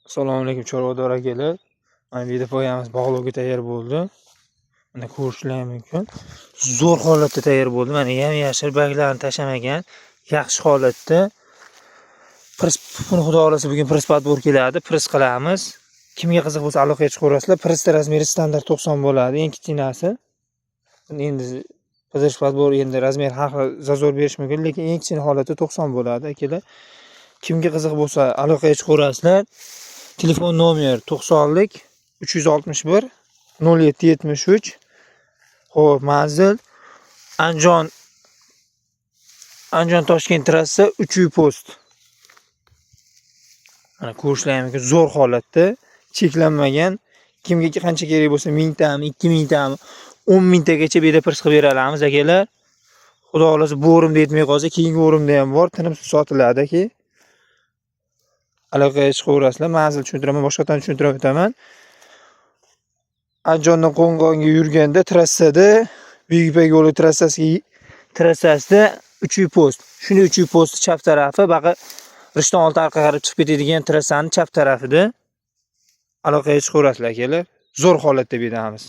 Assalomu alaykum chorvador akalar. Mana bu yerda poyamiz bog'lovga tayyor bo'ldi. Mana ko'rishlar mumkin. Zo'r holatda tayyor bo'ldi. Mana yam-yashil barglarni tashlamagan, yaxshi holatda. Buni xudo xolasa bugun press podbor keladi, press qilamiz. Kimga qiziq bo'lsa aloqaga chiqaverasizlar. Press razmeri standart 90 bo'ladi, eng kichkinasi. Endi qizirish podbor endi razmer har xil zazor berish mumkin, lekin eng kichkina holati 90 bo'ladi akalar. Kimga qiziq bo'lsa aloqaga chiqaverasizlar. Telefon nomer 90lik 361 0773. Xo'p, manzil Andijon Toshkent trassa 3 post. Mana ko'rishlar mumkin, zo'r holatda, cheklanmagan. Kimga qancha kerak bo'lsa 1000 tami, 2000 tami, 10 mingtagacha bu yerda press qilib beramiz akalar. Xudo xolasa bu o'rimda yetmay qolsa, keyingi o'rimda ham bor, tinimsiz sotiladi-ki. Aloqaga chiqaverasizlar. Manzil tushuntiraman, boshqadan tushuntirib o'taman. Andijondan Qo'ng'onga yurganda trassada, Buyukbek yo'li trassasida 3 post. Shuni 3 post chap tarafi, baqa Rishton olti orqa qarab chiqib ketadigan trassani chap tarafida aloqaga chiqaverasizlar akalar. Zo'r holatda beramiz.